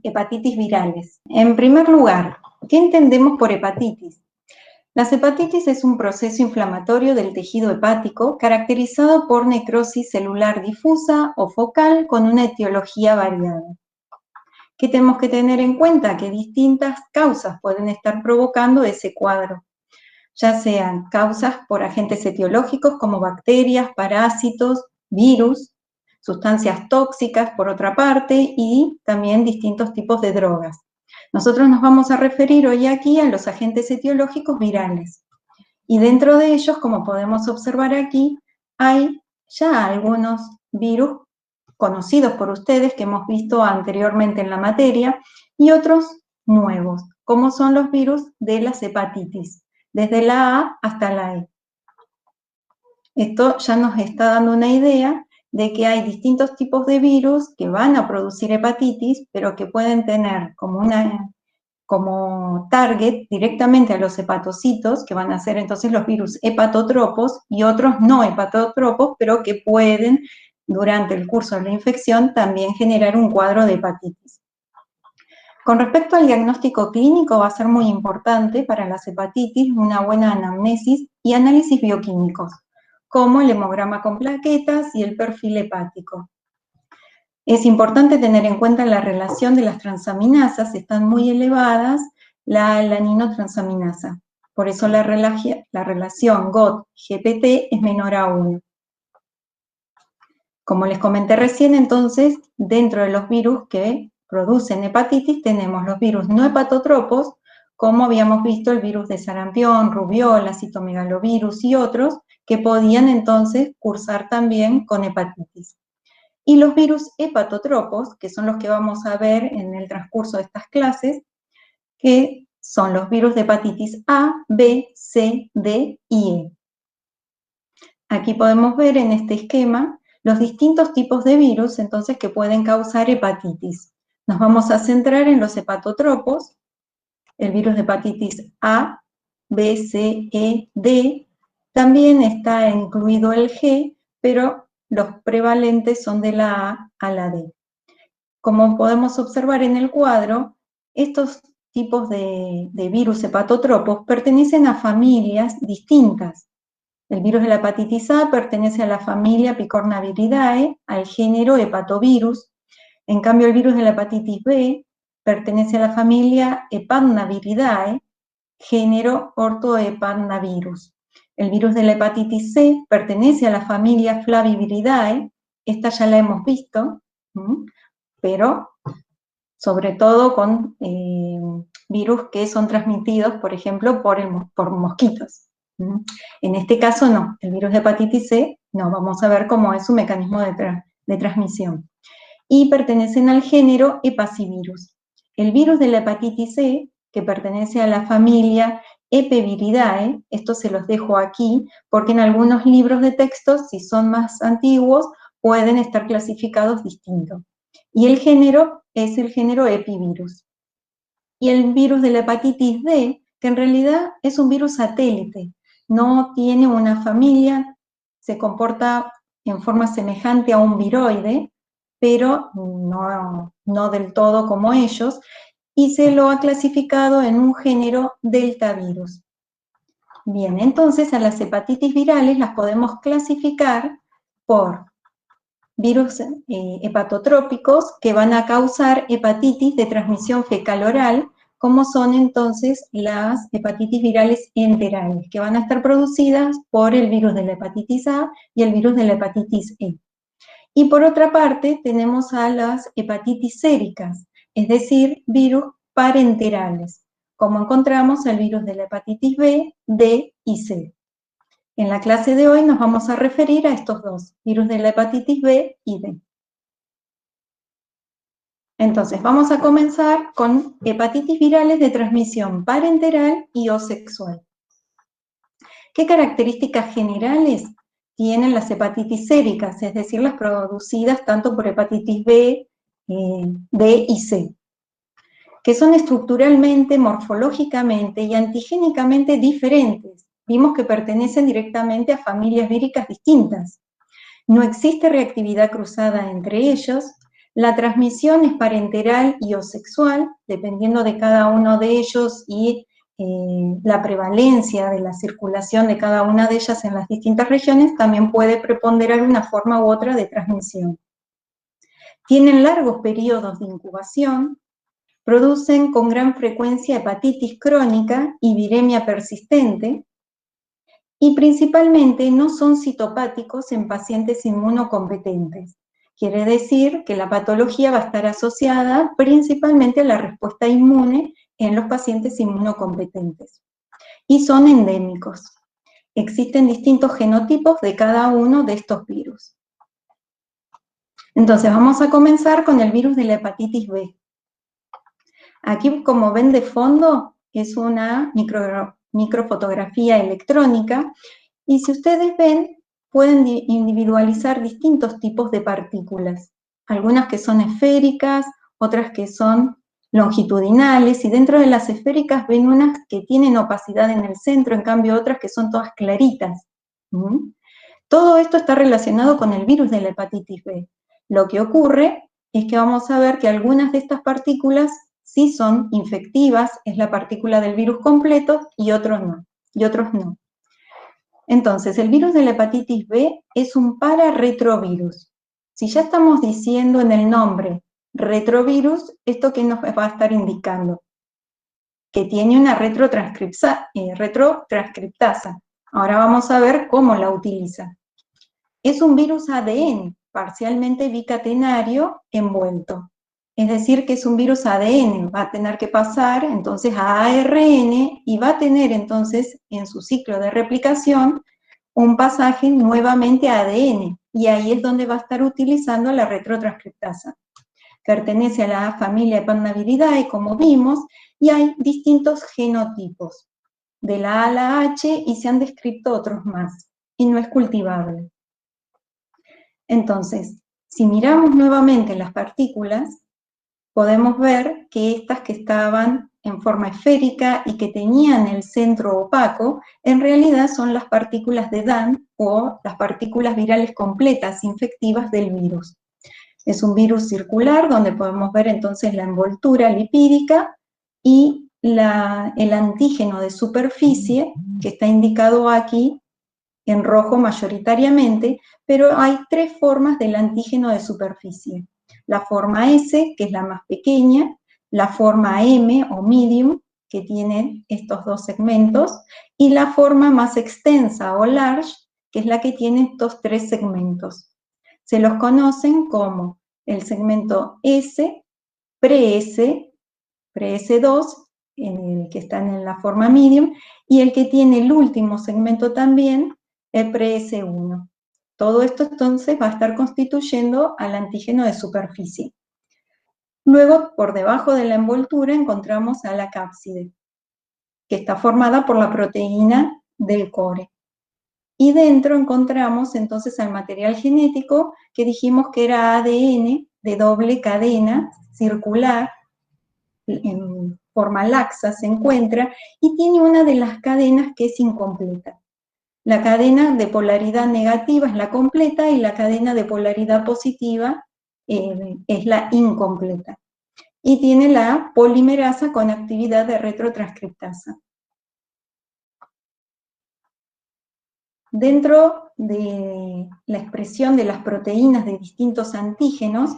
hepatitis virales. En primer lugar, ¿qué entendemos por hepatitis? Las hepatitis es un proceso inflamatorio del tejido hepático caracterizado por necrosis celular difusa o focal con una etiología variada. ¿Qué tenemos que tener en cuenta? Que distintas causas pueden estar provocando ese cuadro, ya sean causas por agentes etiológicos como bacterias, parásitos, virus, sustancias tóxicas por otra parte y también distintos tipos de drogas. Nosotros nos vamos a referir hoy aquí a los agentes etiológicos virales. Y dentro de ellos, como podemos observar aquí, hay ya algunos virus conocidos por ustedes que hemos visto anteriormente en la materia y otros nuevos, como son los virus de las hepatitis, desde la A hasta la E. Esto ya nos está dando una idea de que hay distintos tipos de virus que van a producir hepatitis, pero que pueden tener como target directamente a los hepatocitos, que van a ser entonces los virus hepatotropos, y otros no hepatotropos, pero que pueden, durante el curso de la infección, también generar un cuadro de hepatitis. Con respecto al diagnóstico clínico, va a ser muy importante para las hepatitis una buena anamnesis y análisis bioquímicos, como el hemograma con plaquetas y el perfil hepático. Es importante tener en cuenta la relación de las transaminasas, están muy elevadas la alanino-transaminasa. Por eso la relación GOT-GPT es menor a 1. Como les comenté recién, entonces, dentro de los virus que producen hepatitis tenemos los virus no hepatotropos, como habíamos visto el virus de sarampión, rubiola, citomegalovirus y otros, que podían entonces cursar también con hepatitis. Y los virus hepatotropos, que son los que vamos a ver en el transcurso de estas clases, que son los virus de hepatitis A, B, C, D y E. Aquí podemos ver en este esquema los distintos tipos de virus, entonces, que pueden causar hepatitis. Nos vamos a centrar en los hepatotropos, el virus de hepatitis A, B, C, E, D. También está incluido el G, pero los prevalentes son de la A a la D. Como podemos observar en el cuadro, estos tipos de virus hepatotropos pertenecen a familias distintas. El virus de la hepatitis A pertenece a la familia Picornaviridae, al género hepatovirus. En cambio, el virus de la hepatitis B pertenece a la familia Hepatnaviridae, género Orthohepatnavirus. El virus de la hepatitis C pertenece a la familia Flaviviridae, esta ya la hemos visto, pero sobre todo con virus que son transmitidos, por ejemplo, por mosquitos. En este caso no, el virus de hepatitis C, no, vamos a ver cómo es su mecanismo de transmisión. Y pertenecen al género Hepacivirus. El virus de la hepatitis C, que pertenece a la familia Epeviridae, esto se los dejo aquí, porque en algunos libros de texto, si son más antiguos, pueden estar clasificados distintos. Y el género es el género Epivirus. Y el virus de la hepatitis D, que en realidad es un virus satélite, no tiene una familia, se comporta en forma semejante a un viroide, pero no del todo como ellos, y se lo ha clasificado en un género deltavirus. Bien, entonces a las hepatitis virales las podemos clasificar por virus hepatotrópicos que van a causar hepatitis de transmisión fecal-oral, como son entonces las hepatitis virales enterales, que van a estar producidas por el virus de la hepatitis A y el virus de la hepatitis E. Y por otra parte tenemos a las hepatitis séricas, es decir, virus parenterales, como encontramos el virus de la hepatitis B, D y C. En la clase de hoy nos vamos a referir a estos dos, virus de la hepatitis B y D. Entonces, vamos a comenzar con hepatitis virales de transmisión parenteral y o sexual. ¿Qué características generales tienen las hepatitis séricas? Es decir, las producidas tanto por hepatitis B, D y C, que son estructuralmente, morfológicamente y antigénicamente diferentes. Vimos que pertenecen directamente a familias víricas distintas. No existe reactividad cruzada entre ellos. La transmisión es parenteral y o sexual, dependiendo de cada uno de ellos y la prevalencia de la circulación de cada una de ellas en las distintas regiones, también puede preponderar una forma u otra de transmisión. Tienen largos periodos de incubación, producen con gran frecuencia hepatitis crónica y viremia persistente, y principalmente no son citopáticos en pacientes inmunocompetentes. Quiere decir que la patología va a estar asociada principalmente a la respuesta inmune en los pacientes inmunocompetentes. Y son endémicos. Existen distintos genotipos de cada uno de estos virus. Entonces vamos a comenzar con el virus de la hepatitis B. Aquí, como ven de fondo, es una microfotografía electrónica, y si ustedes ven, pueden individualizar distintos tipos de partículas, algunas que son esféricas, otras que son longitudinales, y dentro de las esféricas ven unas que tienen opacidad en el centro, en cambio otras que son todas claritas. Todo esto está relacionado con el virus de la hepatitis B. Lo que ocurre es que vamos a ver que algunas de estas partículas sí son infectivas, es la partícula del virus completo, y otros no. Entonces, el virus de la hepatitis B es un pararetrovirus. Si ya estamos diciendo en el nombre retrovirus, ¿esto qué nos va a estar indicando? Que tiene una retrotranscriptasa. Ahora vamos a ver cómo la utiliza. Es un virus ADN, parcialmente bicatenario envuelto. Es decir, que es un virus ADN, va a tener que pasar entonces a ARN y va a tener entonces en su ciclo de replicación un pasaje nuevamente a ADN, y ahí es donde va a estar utilizando la retrotranscriptasa. Pertenece a la familia Epandaviridae, como vimos, y hay distintos genotipos, de la A a la H, y se han descrito otros más, y no es cultivable. Entonces, si miramos nuevamente las partículas, podemos ver que estas que estaban en forma esférica y que tenían el centro opaco, en realidad son las partículas de Dan o las partículas virales completas infectivas del virus. Es un virus circular donde podemos ver entonces la envoltura lipídica y el antígeno de superficie, que está indicado aquí en rojo mayoritariamente, pero hay tres formas del antígeno de superficie. La forma S, que es la más pequeña, la forma M o medium, que tiene estos dos segmentos, y la forma más extensa o large, que es la que tiene estos tres segmentos. Se los conocen como el segmento S, pre-S, pre-S2, el que está en la forma medium, y el que tiene el último segmento también, el pre-S1. Todo esto entonces va a estar constituyendo al antígeno de superficie. Luego, por debajo de la envoltura, encontramos a la cápside, que está formada por la proteína del core. Y dentro encontramos entonces al material genético, que dijimos que era ADN de doble cadena circular, en forma laxa se encuentra, y tiene una de las cadenas que es incompleta. La cadena de polaridad negativa es la completa y la cadena de polaridad positiva es la incompleta. Y tiene la polimerasa con actividad de retrotranscriptasa. Dentro de la expresión de las proteínas de distintos antígenos,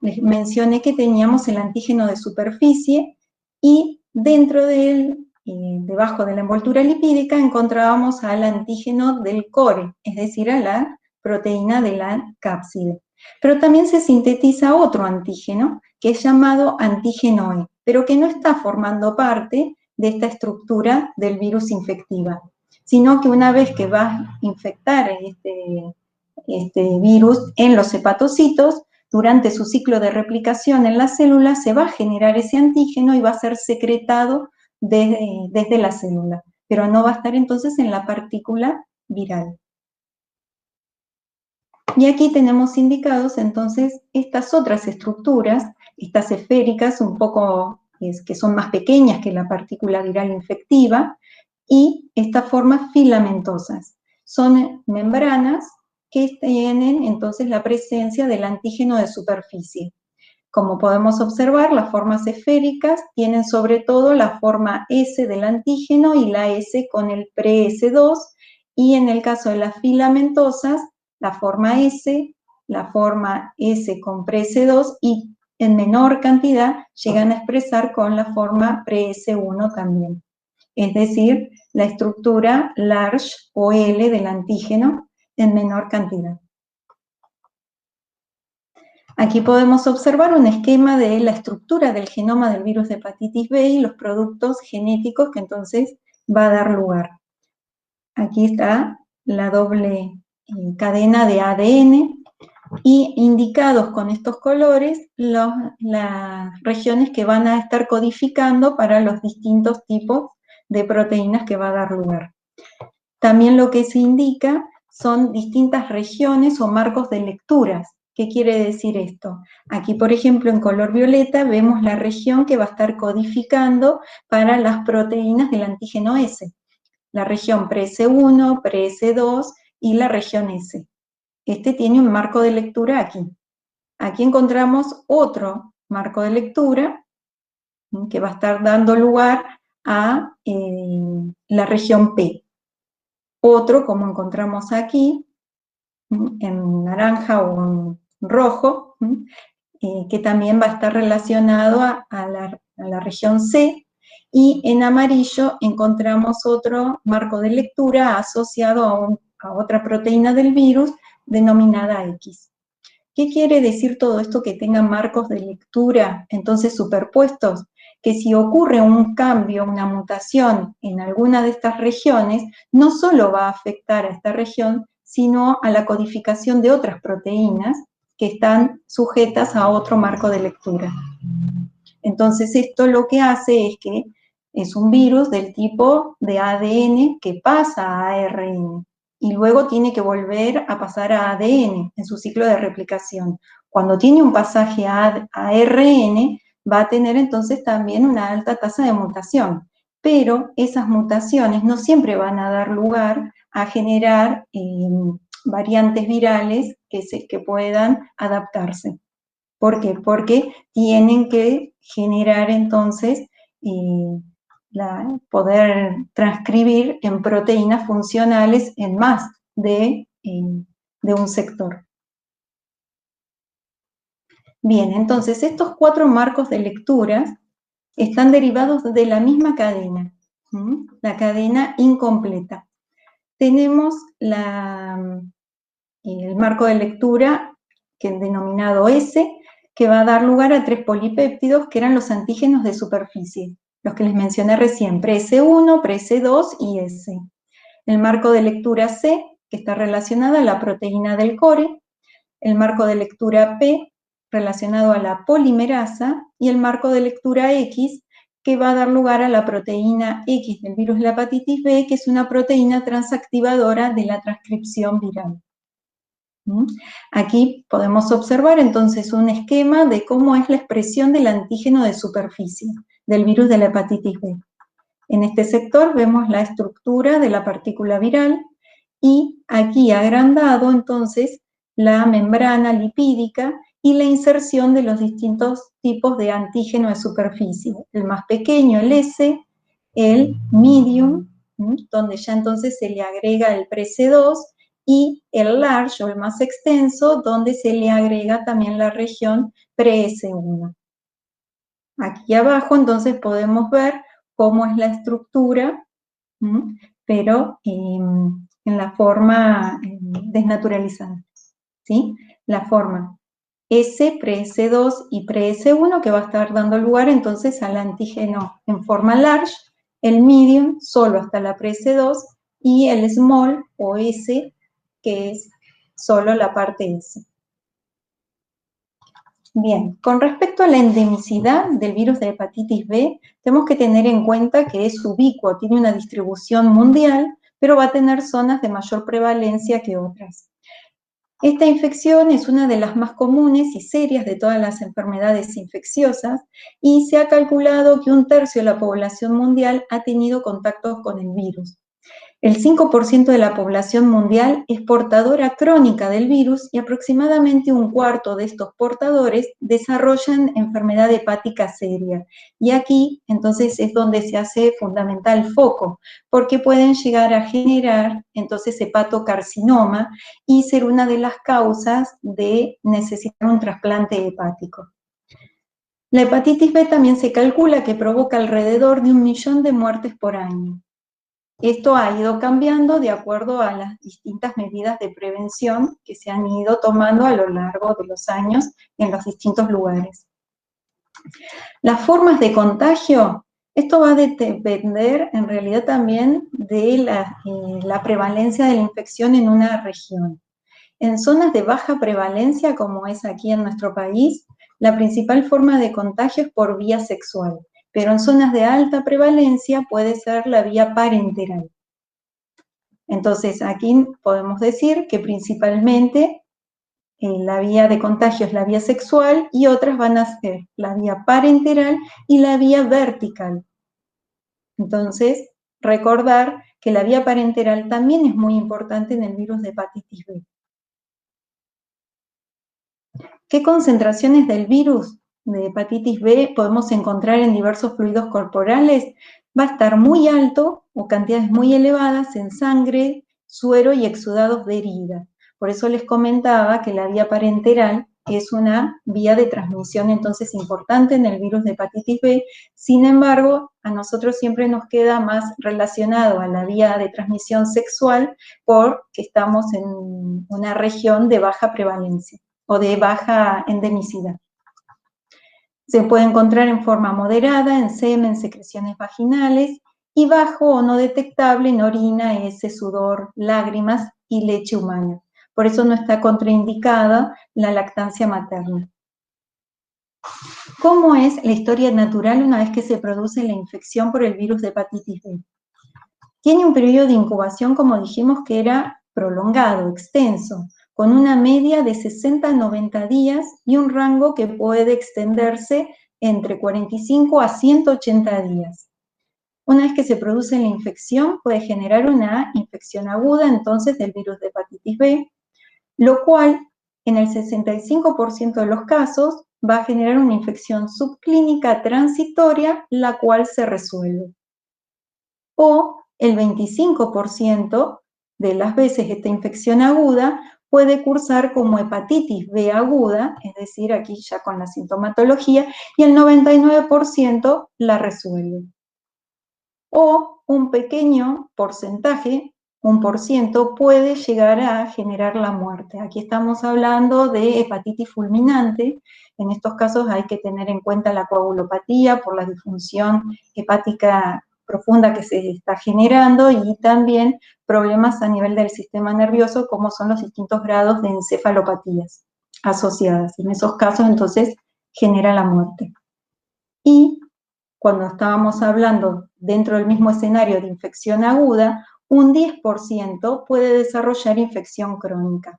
les mencioné que teníamos el antígeno de superficie, y dentro de él, debajo de la envoltura lipídica, encontrábamos al antígeno del core, es decir, a la proteína de la cápside. Pero también se sintetiza otro antígeno, que es llamado antígeno E, pero que no está formando parte de esta estructura del virus infectiva, sino que una vez que va a infectar este virus en los hepatocitos, durante su ciclo de replicación en la célula se va a generar ese antígeno y va a ser secretado desde la célula, pero no va a estar entonces en la partícula viral. Y aquí tenemos indicados entonces estas otras estructuras, estas esféricas un poco, que son más pequeñas que la partícula viral infectiva, y estas formas filamentosas. Son membranas que tienen entonces la presencia del antígeno de superficie. como podemos observar, las formas esféricas tienen sobre todo la forma S del antígeno y la S con el pre-S2, y en el caso de las filamentosas, la forma S con pre-S2 y en menor cantidad llegan a expresar con la forma pre-S1 también. Es decir, la estructura large o L del antígeno en menor cantidad. Aquí podemos observar un esquema de la estructura del genoma del virus de hepatitis B y los productos genéticos que entonces va a dar lugar. Aquí está la doble cadena de ADN y indicados con estos colores las regiones que van a estar codificando para los distintos tipos de proteínas que va a dar lugar. También lo que se indica son distintas regiones o marcos de lecturas. ¿Qué quiere decir esto? Aquí, por ejemplo, en color violeta vemos la región que va a estar codificando para las proteínas del antígeno S. La región pre-S1, pre-S2 y la región S. Este tiene un marco de lectura aquí. Aquí encontramos otro marco de lectura que va a estar dando lugar a la región P. Otro, como encontramos aquí, en naranja o en rojo, que también va a estar relacionado a la región C, y en amarillo encontramos otro marco de lectura asociado a otra proteína del virus denominada X. ¿Qué quiere decir todo esto que tengan marcos de lectura entonces superpuestos? Que si ocurre un cambio, una mutación en alguna de estas regiones, no solo va a afectar a esta región, sino a la codificación de otras proteínas que están sujetas a otro marco de lectura. Entonces esto lo que hace es que es un virus del tipo de ADN que pasa a ARN y luego tiene que volver a pasar a ADN en su ciclo de replicación. Cuando tiene un pasaje a ARN, va a tener entonces también una alta tasa de mutación, pero esas mutaciones no siempre van a dar lugar a generar variantes virales que puedan adaptarse. ¿Por qué? Porque tienen que generar entonces poder transcribir en proteínas funcionales en más de un sector. Bien, entonces estos 4 marcos de lecturas están derivados de la misma cadena, la cadena incompleta. Tenemos el marco de lectura que es denominado S, que va a dar lugar a 3 polipéptidos que eran los antígenos de superficie, los que les mencioné recién, pre-S1, pre-S2 y S. El marco de lectura C, que está relacionada a la proteína del core, el marco de lectura P, relacionado a la polimerasa, y el marco de lectura X, que va a dar lugar a la proteína X del virus de la hepatitis B, que es una proteína transactivadora de la transcripción viral. Aquí podemos observar entonces un esquema de cómo es la expresión del antígeno de superficie del virus de la hepatitis B. En este sector vemos la estructura de la partícula viral y aquí agrandado entonces la membrana lipídica y la inserción de los distintos tipos de antígeno de superficie. El más pequeño, el S, el medium, donde ya entonces se le agrega el pre-C2, y el large o el más extenso, donde se le agrega también la región pre-S1. Aquí abajo entonces podemos ver cómo es la estructura, pero en la forma desnaturalizada, ¿sí? La forma S, pre-S2 y pre-S1 que va a estar dando lugar entonces al antígeno en forma large, el medium solo hasta la pre-S2 y el small o S que es solo la parte S. Bien, con respecto a la endemicidad del virus de hepatitis B, tenemos que tener en cuenta que es ubicuo, tiene una distribución mundial, pero va a tener zonas de mayor prevalencia que otras. Esta infección es una de las más comunes y serias de todas las enfermedades infecciosas y se ha calculado que 1/3 de la población mundial ha tenido contactos con el virus. El 5% de la población mundial es portadora crónica del virus y aproximadamente un cuarto de estos portadores desarrollan enfermedad hepática seria. Y aquí, entonces, es donde se hace fundamental foco, porque pueden llegar a generar, entonces, hepatocarcinoma y ser una de las causas de necesitar un trasplante hepático. La hepatitis B también se calcula que provoca alrededor de 1 millón de muertes por año. Esto ha ido cambiando de acuerdo a las distintas medidas de prevención que se han ido tomando a lo largo de los años en los distintos lugares. Las formas de contagio, esto va a depender en realidad también de la prevalencia de la infección en una región. En zonas de baja prevalencia, como es aquí en nuestro país, la principal forma de contagio es por vía sexual, pero en zonas de alta prevalencia puede ser la vía parenteral. Entonces, aquí podemos decir que principalmente la vía de contagio es la vía sexual y otras van a ser la vía parenteral y la vía vertical. Entonces, recordar que la vía parenteral también es muy importante en el virus de hepatitis B. ¿Qué concentraciones del virus de hepatitis B podemos encontrar en diversos fluidos corporales? Va a estar muy alto o cantidades muy elevadas en sangre, suero y exudados de herida. Por eso les comentaba que la vía parenteral es una vía de transmisión entonces importante en el virus de hepatitis B. Sin embargo, a nosotros siempre nos queda más relacionado a la vía de transmisión sexual porque estamos en una región de baja prevalencia o de baja endemicidad. Se puede encontrar en forma moderada, en semen, secreciones vaginales, y bajo o no detectable en orina, heces, sudor, lágrimas y leche humana. Por eso no está contraindicada la lactancia materna. ¿Cómo es la historia natural una vez que se produce la infección por el virus de hepatitis B? Tiene un periodo de incubación, como dijimos, que era prolongado, extenso, con una media de 60 a 90 días y un rango que puede extenderse entre 45 a 180 días. Una vez que se produce la infección, puede generar una infección aguda, entonces, del virus de hepatitis B, lo cual, en el 65% de los casos, va a generar una infección subclínica transitoria, la cual se resuelve. O el 25% de las veces esta infección aguda puede cursar como hepatitis B aguda, es decir, aquí ya con la sintomatología, y el 99% la resuelve. O un pequeño porcentaje, 1%, puede llegar a generar la muerte. Aquí estamos hablando de hepatitis fulminante. En estos casos hay que tener en cuenta la coagulopatía por la disfunción hepática profunda que se está generando y también problemas a nivel del sistema nervioso, como son los distintos grados de encefalopatías asociadas. En esos casos, entonces, genera la muerte. Y cuando estábamos hablando dentro del mismo escenario de infección aguda, un 10% puede desarrollar infección crónica,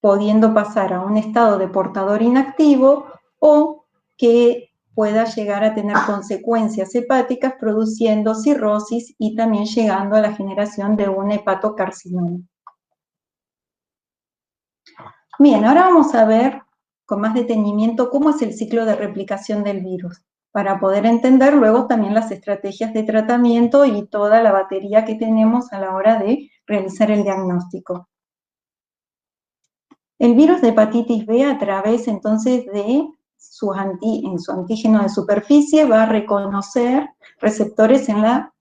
pudiendo pasar a un estado de portador inactivo o que pueda llegar a tener consecuencias hepáticas produciendo cirrosis y también llegando a la generación de un hepatocarcinoma. Bien, ahora vamos a ver con más detenimiento cómo es el ciclo de replicación del virus, para poder entender luego también las estrategias de tratamiento y toda la batería que tenemos a la hora de realizar el diagnóstico. El virus de hepatitis B, a través entonces de su antígeno de superficie, va a reconocer receptores en la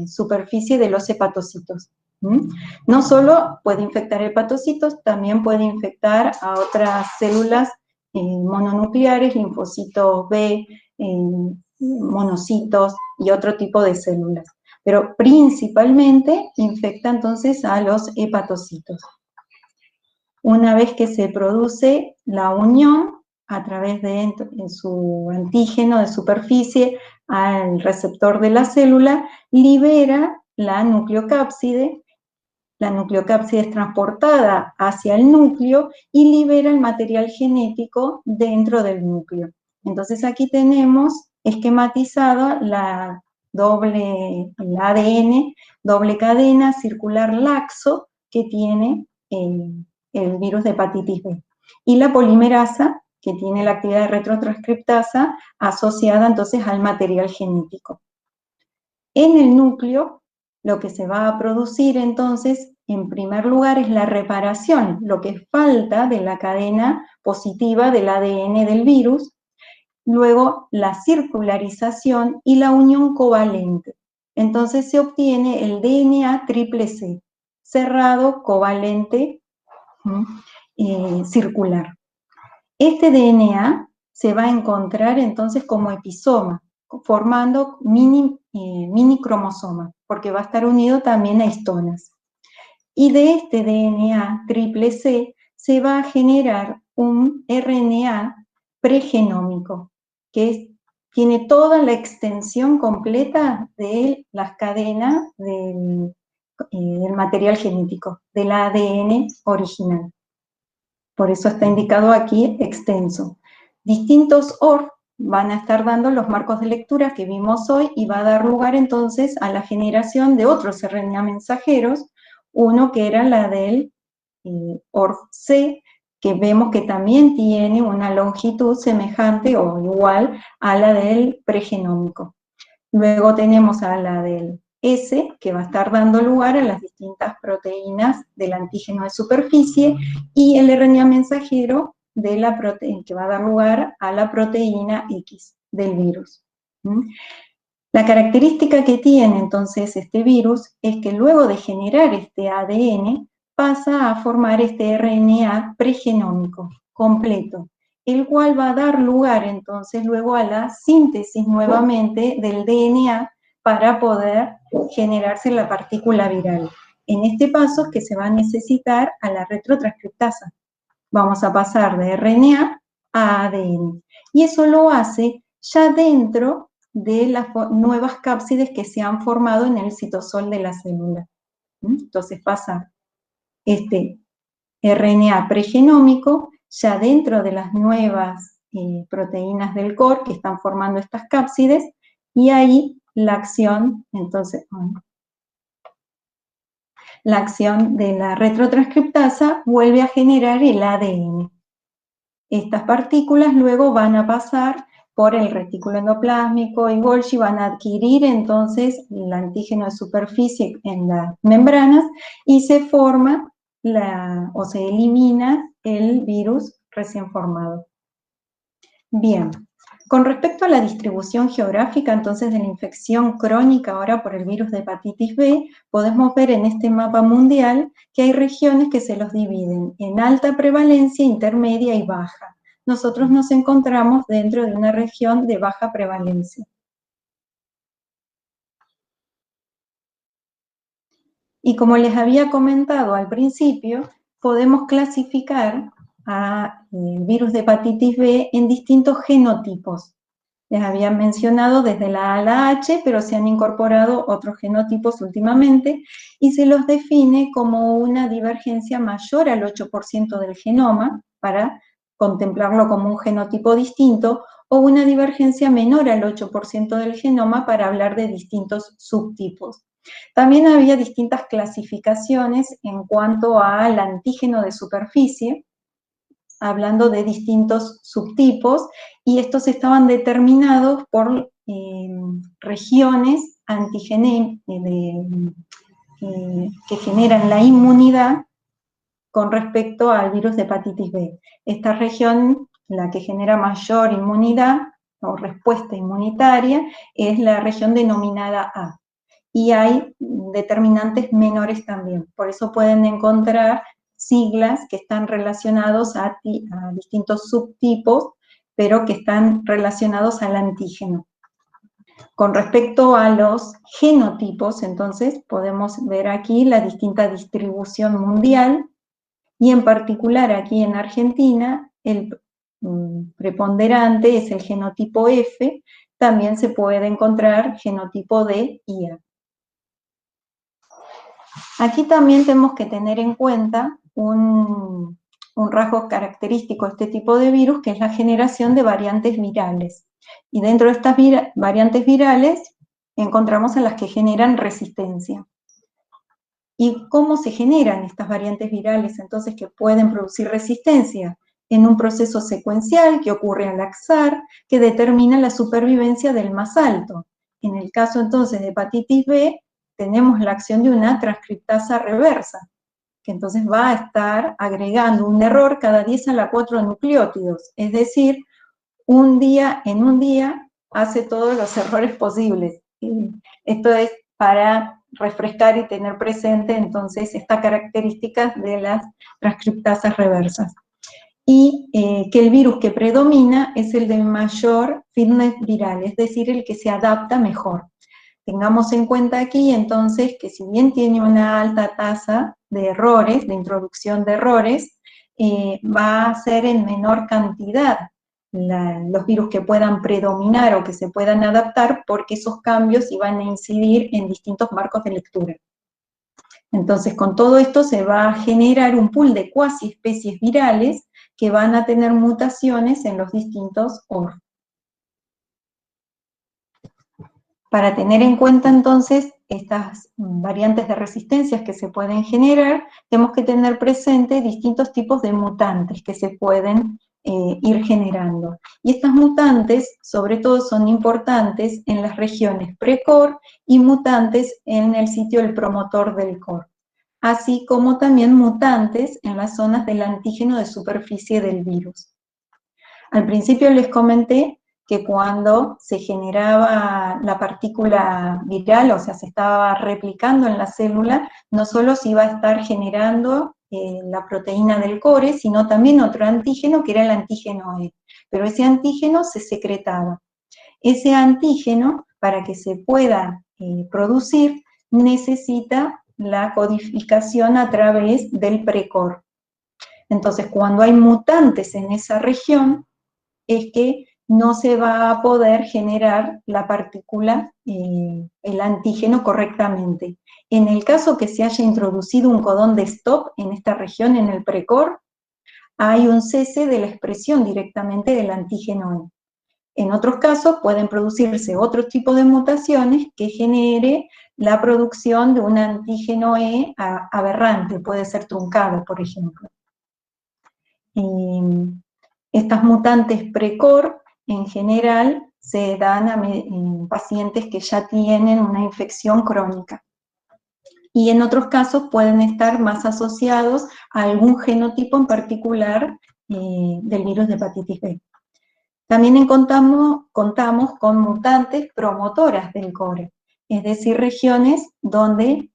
superficie de los hepatocitos. No solo puede infectar hepatocitos, también puede infectar a otras células mononucleares, linfocitos B, monocitos y otro tipo de células. Pero principalmente infecta entonces a los hepatocitos. Una vez que se produce la unión a través de su antígeno de superficie al receptor de la célula, libera la nucleocápside. La nucleocápside es transportada hacia el núcleo y libera el material genético dentro del núcleo. Entonces aquí tenemos esquematizada el ADN, doble cadena circular laxo que tiene el virus de hepatitis B. Y la polimerasa, que tiene la actividad de retrotranscriptasa asociada entonces al material genético. En el núcleo, lo que se va a producir entonces, en primer lugar, es la reparación, lo que falta de la cadena positiva del ADN del virus, luego la circularización y la unión covalente. Entonces se obtiene el DNA triple C, cerrado, covalente, circular. Este DNA se va a encontrar entonces como episoma, formando mini cromosomas, porque va a estar unido también a histonas. Y de este DNA triple C se va a generar un RNA pregenómico, que tiene toda la extensión completa de las cadenas del material genético, del ADN original. Por eso está indicado aquí extenso. Distintos ORF van a estar dando los marcos de lectura que vimos hoy y va a dar lugar entonces a la generación de otros RNA mensajeros, uno que era la del ORF-C, que vemos que también tiene una longitud semejante o igual a la del pregenómico. Luego tenemos a la del S, que va a estar dando lugar a las distintas proteínas del antígeno de superficie, y el RNA mensajero de la que va a dar lugar a la proteína X del virus. La característica que tiene entonces este virus es que luego de generar este ADN, pasa a formar este RNA pregenómico completo, el cual va a dar lugar entonces luego a la síntesis nuevamente del DNA para poder generarse la partícula viral. En este paso es que se va a necesitar a la retrotranscriptasa. Vamos a pasar de RNA a ADN. Y eso lo hace ya dentro de las nuevas cápsides que se han formado en el citosol de la célula. Entonces pasa este RNA pregenómico ya dentro de las nuevas proteínas del core que están formando estas cápsides, y ahí la acción, entonces, la acción de la retrotranscriptasa vuelve a generar el ADN. Estas partículas luego van a pasar por el retículo endoplásmico y Golgi, van a adquirir entonces el antígeno de superficie en las membranas y se forma o se elimina el virus recién formado. Bien, con respecto a la distribución geográfica entonces de la infección crónica ahora por el virus de hepatitis B, podemos ver en este mapa mundial que hay regiones que se los dividen en alta prevalencia, intermedia y baja. Nosotros nos encontramos dentro de una región de baja prevalencia. Y como les había comentado al principio, podemos clasificar al virus de hepatitis B en distintos genotipos. Les había mencionado desde la A a la H, pero se han incorporado otros genotipos últimamente, y se los define como una divergencia mayor al 8% del genoma, para contemplarlo como un genotipo distinto, o una divergencia menor al 8% del genoma para hablar de distintos subtipos. También había distintas clasificaciones en cuanto al antígeno de superficie, hablando de distintos subtipos, y estos estaban determinados por regiones que generan la inmunidad con respecto al virus de hepatitis B. Esta región, la que genera mayor inmunidad o respuesta inmunitaria, es la región denominada A. Y hay determinantes menores también. Por eso pueden encontrar siglas que están relacionados a distintos subtipos, pero que están relacionados al antígeno. Con respecto a los genotipos, entonces, podemos ver aquí la distinta distribución mundial, y en particular aquí en Argentina, el preponderante es el genotipo F, también se puede encontrar genotipo D y A. Aquí también tenemos que tener en cuenta un rasgo característico de este tipo de virus, que es la generación de variantes virales. Y dentro de estas variantes virales encontramos a las que generan resistencia. ¿Y cómo se generan estas variantes virales entonces que pueden producir resistencia? En un proceso secuencial que ocurre al azar, que determina la supervivencia del más alto. En el caso entonces de hepatitis B, tenemos la acción de una transcriptasa reversa, que entonces va a estar agregando un error cada 10 a la 4 nucleótidos, es decir, en un día hace todos los errores posibles. Esto es para refrescar y tener presente entonces estas características de las transcriptasas reversas. Y que el virus que predomina es el de mayor fitness viral, es decir, el que se adapta mejor. Tengamos en cuenta aquí entonces que si bien tiene una alta tasa de errores, de introducción de errores, va a ser en menor cantidad los virus que puedan predominar o que se puedan adaptar, porque esos cambios iban a incidir en distintos marcos de lectura. Entonces, con todo esto se va a generar un pool de cuasi especies virales que van a tener mutaciones en los distintos ORF. Para tener en cuenta entonces estas variantes de resistencias que se pueden generar, tenemos que tener presente distintos tipos de mutantes que se pueden ir generando. Y estas mutantes, sobre todo, son importantes en las regiones pre-core y mutantes en el sitio del promotor del core, así como también mutantes en las zonas del antígeno de superficie del virus. Al principio les comenté que cuando se generaba la partícula viral, o sea, se estaba replicando en la célula, no solo se iba a estar generando la proteína del core, sino también otro antígeno que era el antígeno E. Pero ese antígeno se secretaba. Ese antígeno, para que se pueda producir, necesita la codificación a través del precore. Entonces, cuando hay mutantes en esa región, es que no se va a poder generar la partícula, el antígeno correctamente. En el caso que se haya introducido un codón de stop en esta región, en el precore, hay un cese de la expresión directamente del antígeno E. En otros casos pueden producirse otro tipo de mutaciones que genere la producción de un antígeno E aberrante, puede ser truncado, por ejemplo. Estas mutantes precore, en general, se dan en pacientes que ya tienen una infección crónica. Y en otros casos pueden estar más asociados a algún genotipo en particular del virus de hepatitis B. También contamos con mutantes promotoras del core, es decir, regiones donde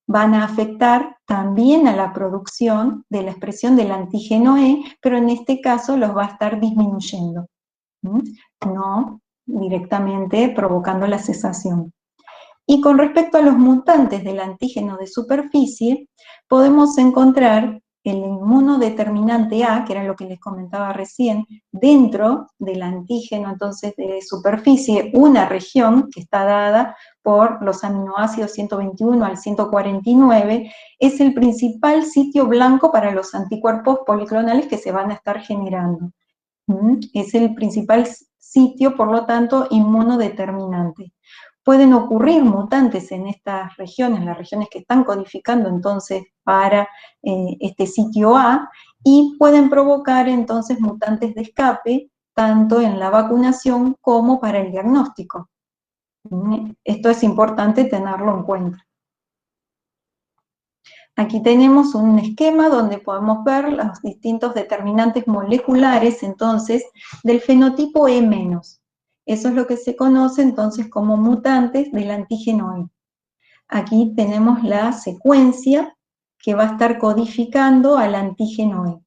van a afectar también a la producción de la expresión del antígeno E, pero en este caso los va a estar disminuyendo, no directamente provocando la cesación. Y con respecto a los mutantes del antígeno de superficie, podemos encontrar el inmunodeterminante A, que era lo que les comentaba recién, dentro del antígeno entonces de superficie, una región que está dada por los aminoácidos 121 al 149, es el principal sitio blanco para los anticuerpos policlonales que se van a estar generando. Es el principal sitio, por lo tanto, inmunodeterminante. Pueden ocurrir mutantes en estas regiones, las regiones que están codificando entonces para este sitio A, y pueden provocar entonces mutantes de escape, tanto en la vacunación como para el diagnóstico. Esto es importante tenerlo en cuenta. Aquí tenemos un esquema donde podemos ver los distintos determinantes moleculares, entonces, del fenotipo E-. Eso es lo que se conoce entonces como mutantes del antígeno E. Aquí tenemos la secuencia que va a estar codificando al antígeno E.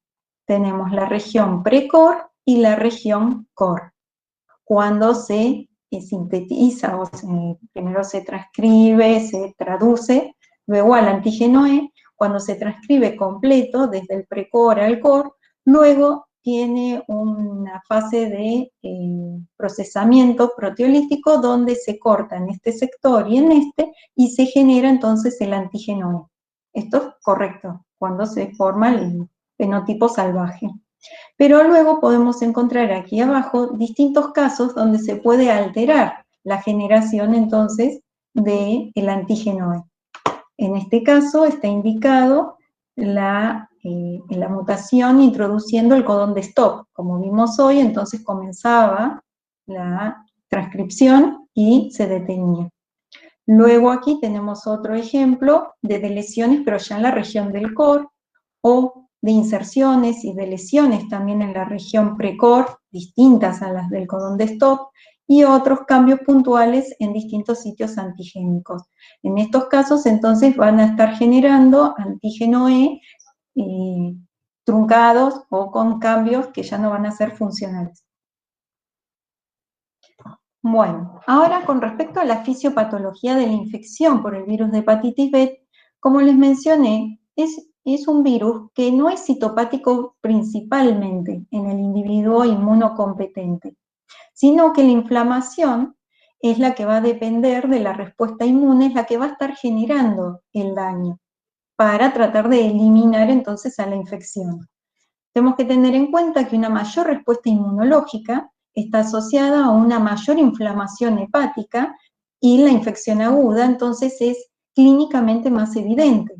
Tenemos la región precore y la región core. Cuando se sintetiza, primero se transcribe, se traduce, luego al antígeno E, cuando se transcribe completo desde el precore al core, luego tiene una fase de procesamiento proteolítico donde se corta en este sector y en este, y se genera entonces el antígeno E. Esto es correcto, cuando se forma el fenotipo salvaje. Pero luego podemos encontrar aquí abajo distintos casos donde se puede alterar la generación entonces del antígeno E. En este caso está indicado la mutación introduciendo el codón de stop. Como vimos hoy, entonces comenzaba la transcripción y se detenía. Luego aquí tenemos otro ejemplo de deleciones, pero ya en la región del core, o de inserciones y deleciones también en la región precore, distintas a las del codón de stop, y otros cambios puntuales en distintos sitios antigénicos. En estos casos, entonces, van a estar generando antígeno E truncados o con cambios que ya no van a ser funcionales. Bueno, ahora con respecto a la fisiopatología de la infección por el virus de hepatitis B, como les mencioné, es un virus que no es citopático principalmente en el individuo inmunocompetente, sino que la inflamación es la que va a depender de la respuesta inmune, es la que va a estar generando el daño para tratar de eliminar entonces a la infección. Tenemos que tener en cuenta que una mayor respuesta inmunológica está asociada a una mayor inflamación hepática y la infección aguda, entonces es clínicamente más evidente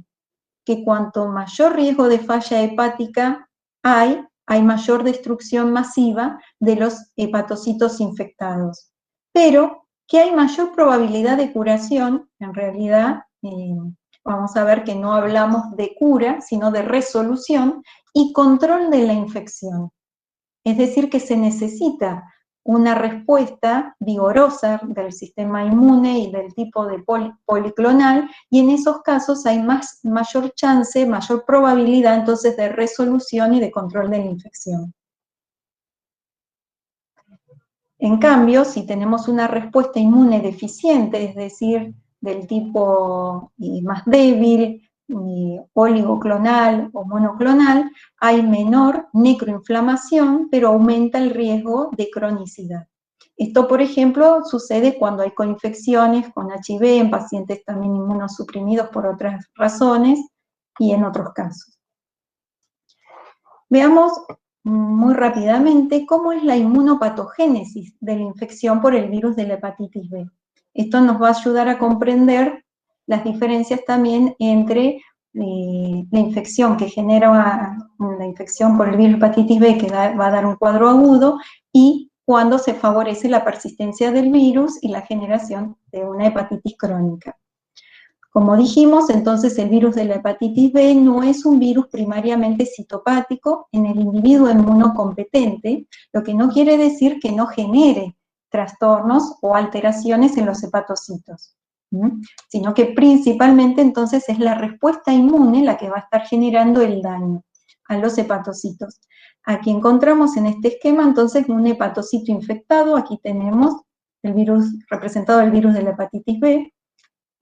que cuanto mayor riesgo de falla hepática hay mayor destrucción masiva de los hepatocitos infectados. Pero que hay mayor probabilidad de curación, en realidad vamos a ver que no hablamos de cura, sino de resolución y control de la infección. Es decir, que se necesita una respuesta vigorosa del sistema inmune y del tipo de policlonal, y en esos casos hay mayor chance, mayor probabilidad entonces de resolución y de control de la infección. En cambio, si tenemos una respuesta inmune deficiente, es decir, del tipo más débil, oligoclonal o monoclonal, hay menor necroinflamación, pero aumenta el riesgo de cronicidad. Esto, por ejemplo, sucede cuando hay coinfecciones con HIV en pacientes también inmunosuprimidos por otras razones y en otros casos. Veamos muy rápidamente cómo es la inmunopatogénesis de la infección por el virus de la hepatitis B. Esto nos va a ayudar a comprender las diferencias también entre la infección que genera la infección por el virus hepatitis B, que va a dar un cuadro agudo, y cuando se favorece la persistencia del virus y la generación de una hepatitis crónica. Como dijimos, entonces el virus de la hepatitis B no es un virus primariamente citopático en el individuo inmunocompetente, lo que no quiere decir que no genere trastornos o alteraciones en los hepatocitos, sino que principalmente entonces es la respuesta inmune la que va a estar generando el daño a los hepatocitos. Aquí encontramos en este esquema entonces un hepatocito infectado, aquí tenemos el virus, representado el virus de la hepatitis B,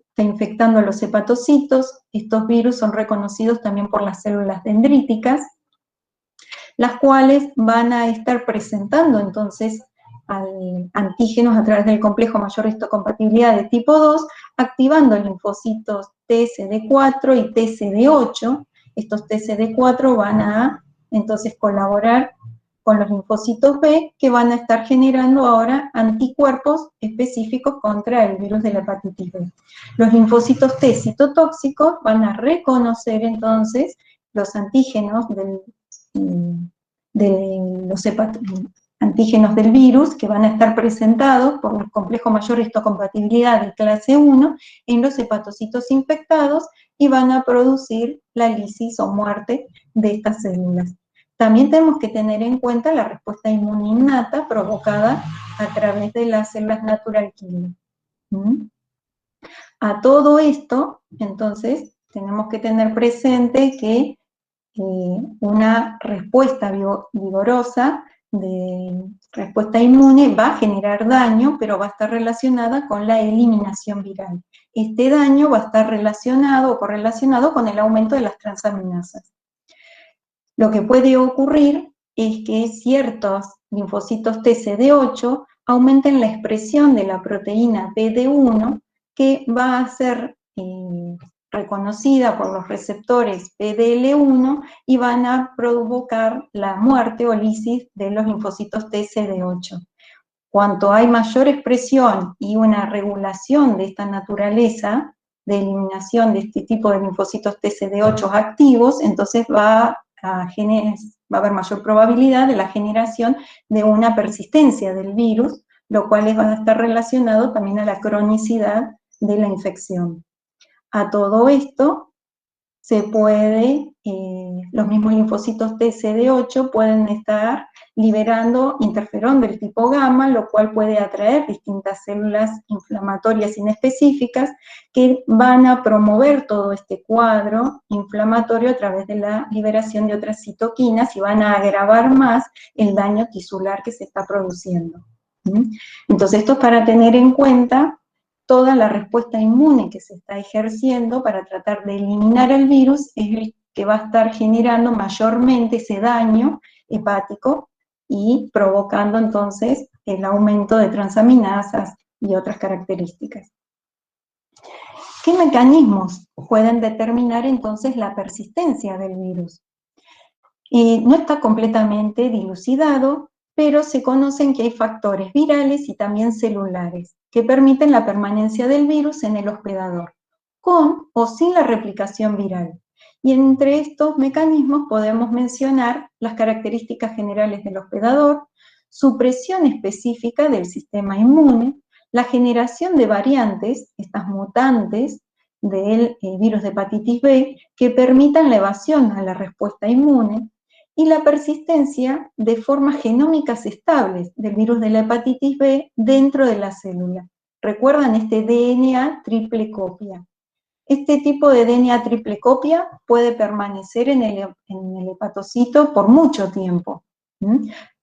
está infectando a los hepatocitos. Estos virus son reconocidos también por las células dendríticas, las cuales van a estar presentando entonces antígenos a través del complejo mayor histocompatibilidad de tipo 2, activando linfocitos TCD4 y TCD8. Estos TCD4 van a entonces colaborar con los linfocitos B, que van a estar generando ahora anticuerpos específicos contra el virus de la hepatitis B. Los linfocitos T citotóxicos van a reconocer entonces los antígenos antígenos del virus que van a estar presentados por el complejo mayor histocompatibilidad de clase 1 en los hepatocitos infectados y van a producir la lisis o muerte de estas células. También tenemos que tener en cuenta la respuesta inmune innata provocada a través de las células natural killer. A todo esto, entonces, tenemos que tener presente que una respuesta vigorosa de respuesta inmune va a generar daño, pero va a estar relacionada con la eliminación viral. Este daño va a estar relacionado o correlacionado con el aumento de las transaminasas. Lo que puede ocurrir es que ciertos linfocitos TCD8 aumenten la expresión de la proteína PD1, que va a ser reconocida por los receptores PDL1 y van a provocar la muerte o lisis de los linfocitos TCD8. cuanto hay mayor expresión y una regulación de esta naturaleza de eliminación de este tipo de linfocitos TCD8 activos, entonces va a haber mayor probabilidad de la generación de una persistencia del virus, lo cual va a estar relacionado también a la cronicidad de la infección. A todo esto se puede, los mismos linfocitos TCD8 pueden estar liberando interferón del tipo gamma, lo cual puede atraer distintas células inflamatorias inespecíficas que van a promover todo este cuadro inflamatorio a través de la liberación de otras citoquinas y van a agravar más el daño tisular que se está produciendo. Entonces esto es para tener en cuenta toda la respuesta inmune que se está ejerciendo para tratar de eliminar el virus es el que va a estar generando mayormente ese daño hepático y provocando entonces el aumento de transaminasas y otras características. ¿Qué mecanismos pueden determinar entonces la persistencia del virus? No está completamente dilucidado, pero se conocen que hay factores virales y también celulares que permiten la permanencia del virus en el hospedador, con o sin la replicación viral. Y entre estos mecanismos podemos mencionar las características generales del hospedador, supresión específica del sistema inmune, la generación de variantes, estas mutantes del virus de hepatitis B, que permitan la evasión a la respuesta inmune, y la persistencia de formas genómicas estables del virus de la hepatitis B dentro de la célula. ¿Recuerdan este DNA triple copia? Este tipo de DNA triple copia puede permanecer en el hepatocito por mucho tiempo.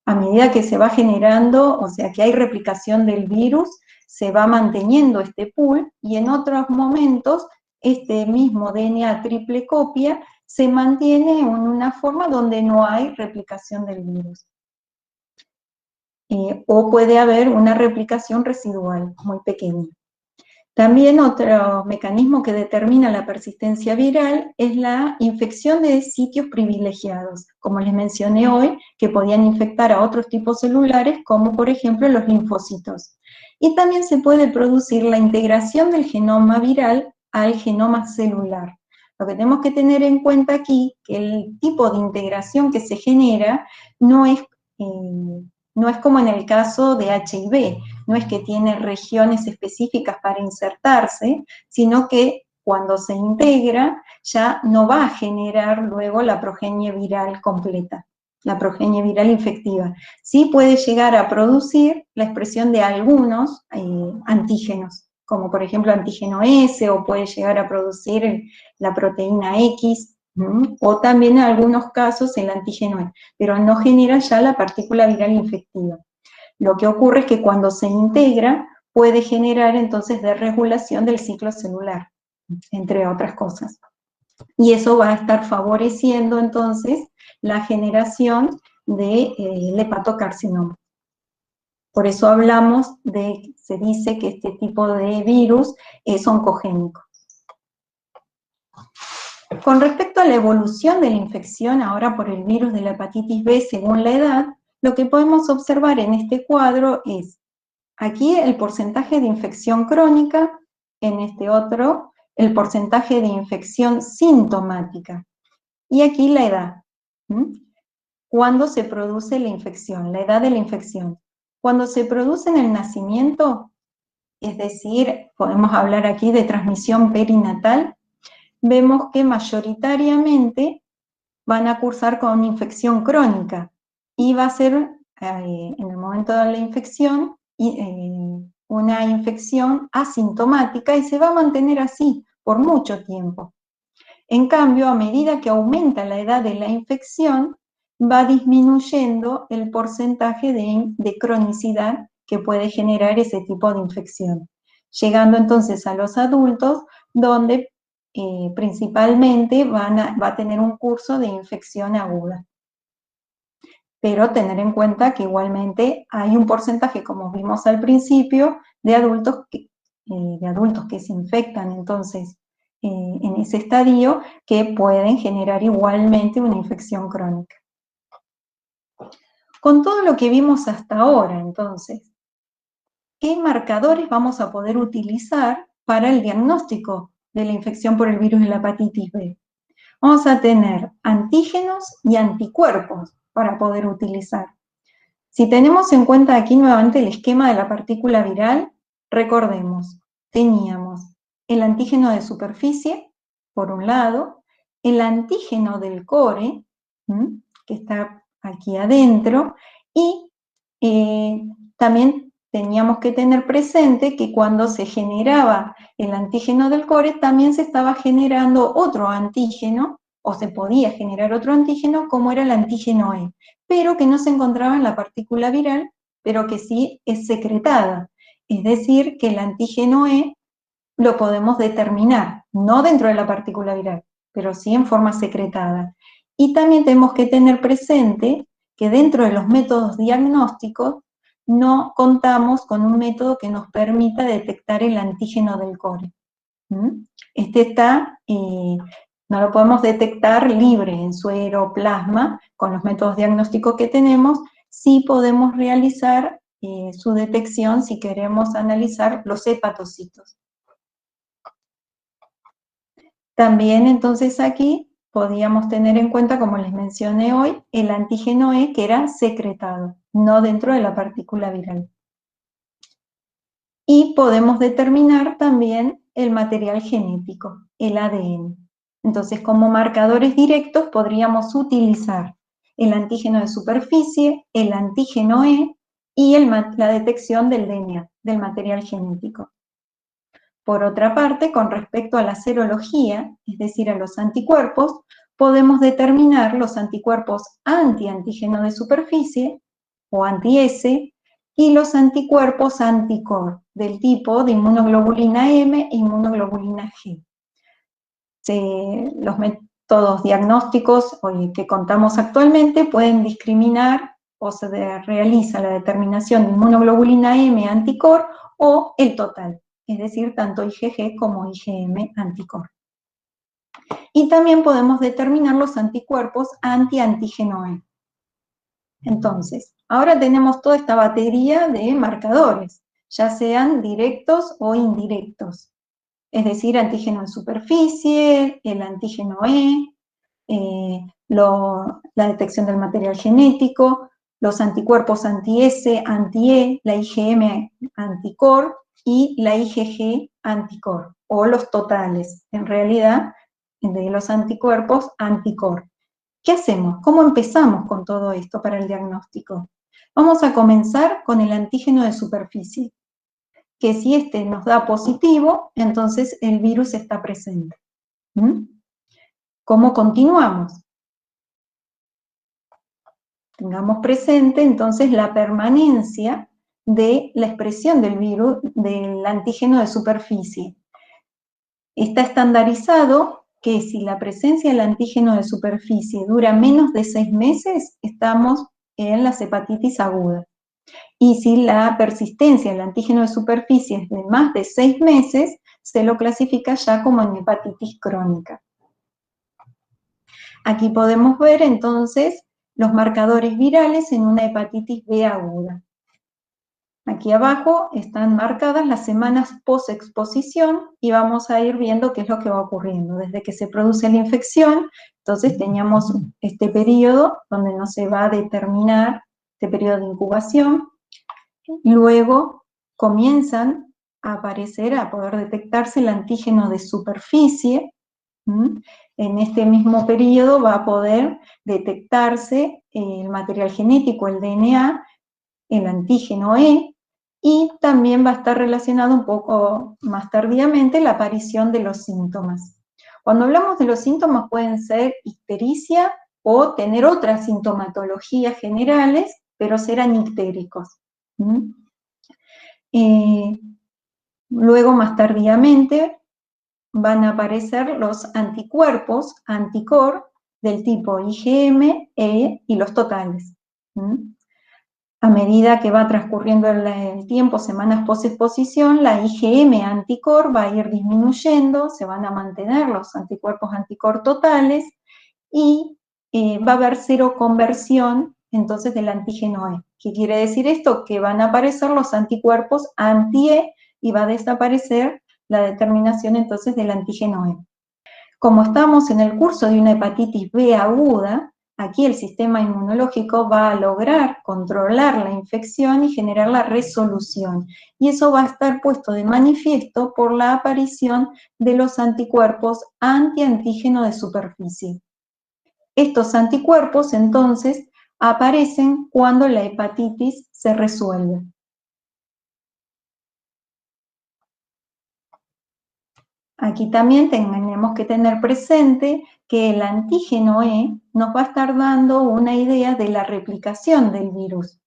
A medida que se va generando, o sea que hay replicación del virus, se va manteniendo este pool y en otros momentos este mismo DNA triple copia se mantiene en una forma donde no hay replicación del virus. O puede haber una replicación residual muy pequeña. También otro mecanismo que determina la persistencia viral es la infección de sitios privilegiados, como les mencioné hoy, que podían infectar a otros tipos celulares, como por ejemplo los linfocitos. Y también se puede producir la integración del genoma viral al genoma celular. Lo que tenemos que tener en cuenta aquí, que el tipo de integración que se genera no es como en el caso de HIV, no es que tiene regiones específicas para insertarse, sino que cuando se integra ya no va a generar luego la progenie viral completa, la progenie viral infectiva. Sí puede llegar a producir la expresión de algunos antígenos, como por ejemplo antígeno S, o puede llegar a producir la proteína X, o también en algunos casos el antígeno E, pero no genera ya la partícula viral infectiva. Lo que ocurre es que cuando se integra puede generar entonces desregulación del ciclo celular, entre otras cosas. Y eso va a estar favoreciendo entonces la generación del hepatocarcinoma. Por eso hablamos se dice que este tipo de virus es oncogénico. Con respecto a la evolución de la infección ahora por el virus de la hepatitis B según la edad, lo que podemos observar en este cuadro es aquí el porcentaje de infección crónica, en este otro el porcentaje de infección sintomática. Y aquí la edad. ¿Cuándo se produce la infección? La edad de la infección. Cuando se produce en el nacimiento, es decir, podemos hablar aquí de transmisión perinatal, vemos que mayoritariamente van a cursar con una infección crónica y va a ser en el momento de la infección una infección asintomática y se va a mantener así por mucho tiempo. En cambio, a medida que aumenta la edad de la infección, va disminuyendo el porcentaje de cronicidad que puede generar ese tipo de infección, llegando entonces a los adultos donde principalmente va a tener un curso de infección aguda. Pero tener en cuenta que igualmente hay un porcentaje, como vimos al principio, de adultos que se infectan entonces en ese estadio que pueden generar igualmente una infección crónica. Con todo lo que vimos hasta ahora, entonces, qué marcadores vamos a poder utilizar para el diagnóstico de la infección por el virus de la hepatitis B. Vamos a tener antígenos y anticuerpos para poder utilizar. Si tenemos en cuenta aquí nuevamente el esquema de la partícula viral, recordemos, teníamos el antígeno de superficie, por un lado, el antígeno del core, que está aquí adentro, y también teníamos que tener presente que cuando se generaba el antígeno del core, también se estaba generando otro antígeno, o se podía generar otro antígeno, como era el antígeno E, pero que no se encontraba en la partícula viral, pero que sí es secretada. Es decir, que el antígeno E lo podemos determinar, no dentro de la partícula viral, pero sí en forma secretada. Y también tenemos que tener presente que dentro de los métodos diagnósticos no contamos con un método que nos permita detectar el antígeno del core. Este no lo podemos detectar libre en suero, plasma, con los métodos diagnósticos que tenemos. Sí podemos realizar su detección si queremos analizar los hepatocitos. También entonces aquí podíamos tener en cuenta, como les mencioné hoy, el antígeno E que era secretado, no dentro de la partícula viral. Y podemos determinar también el material genético, el ADN. Entonces, como marcadores directos podríamos utilizar el antígeno de superficie, el antígeno E y la detección del DNA, del material genético. Por otra parte, con respecto a la serología, es decir, a los anticuerpos, podemos determinar los anticuerpos anti-antígeno de superficie, o anti-S, y los anticuerpos anti-core, del tipo de inmunoglobulina M e inmunoglobulina G. Los métodos diagnósticos que contamos actualmente pueden discriminar o se realiza la determinación de inmunoglobulina M anticore o el total, es decir, tanto IgG como IgM anticore. Y también podemos determinar los anticuerpos anti-antígeno E. Entonces, ahora tenemos toda esta batería de marcadores, ya sean directos o indirectos. Es decir, antígeno en superficie, el antígeno E, la detección del material genético, los anticuerpos anti-S, anti-E, la IgM anticore y la IgG anticore, o los totales, en realidad, de los anticuerpos anticore. ¿Qué hacemos? ¿Cómo empezamos con todo esto para el diagnóstico? Vamos a comenzar con el antígeno de superficie, que si este nos da positivo, entonces el virus está presente. ¿Cómo continuamos? Tengamos presente entonces la permanencia de la expresión del virus, del antígeno de superficie. Está estandarizado que si la presencia del antígeno de superficie dura menos de 6 meses, estamos en las hepatitis agudas. Y si la persistencia del antígeno de superficie es de más de 6 meses, se lo clasifica ya como en hepatitis crónica. Aquí podemos ver entonces los marcadores virales en una hepatitis B aguda. Aquí abajo están marcadas las semanas post-exposición y vamos a ir viendo qué es lo que va ocurriendo. Desde que se produce la infección, entonces teníamos este periodo donde no se va a determinar, este periodo de incubación. Luego comienzan a aparecer, a poder detectarse el antígeno de superficie. En este mismo periodo va a poder detectarse el material genético, el DNA, el antígeno E, y también va a estar relacionado un poco más tardíamente la aparición de los síntomas. Cuando hablamos de los síntomas pueden ser ictericia o tener otras sintomatologías generales, pero serán ictéricos. Luego, más tardíamente, van a aparecer los anticuerpos, anticore, del tipo IgM, E y los totales. A medida que va transcurriendo el tiempo, semanas post-exposición, la IgM anticore va a ir disminuyendo, se van a mantener los anticuerpos anticore totales y va a haber seroconversión entonces del antígeno E. ¿Qué quiere decir esto? Que van a aparecer los anticuerpos anti-E y va a desaparecer la determinación entonces del antígeno E. Como estamos en el curso de una hepatitis B aguda, aquí el sistema inmunológico va a lograr controlar la infección y generar la resolución. Y eso va a estar puesto de manifiesto por la aparición de los anticuerpos anti-antígeno de superficie. Estos anticuerpos, entonces, aparecen cuando la hepatitis se resuelve. Aquí también tenemos que tener presente que el antígeno E nos va a estar dando una idea de la replicación del virus.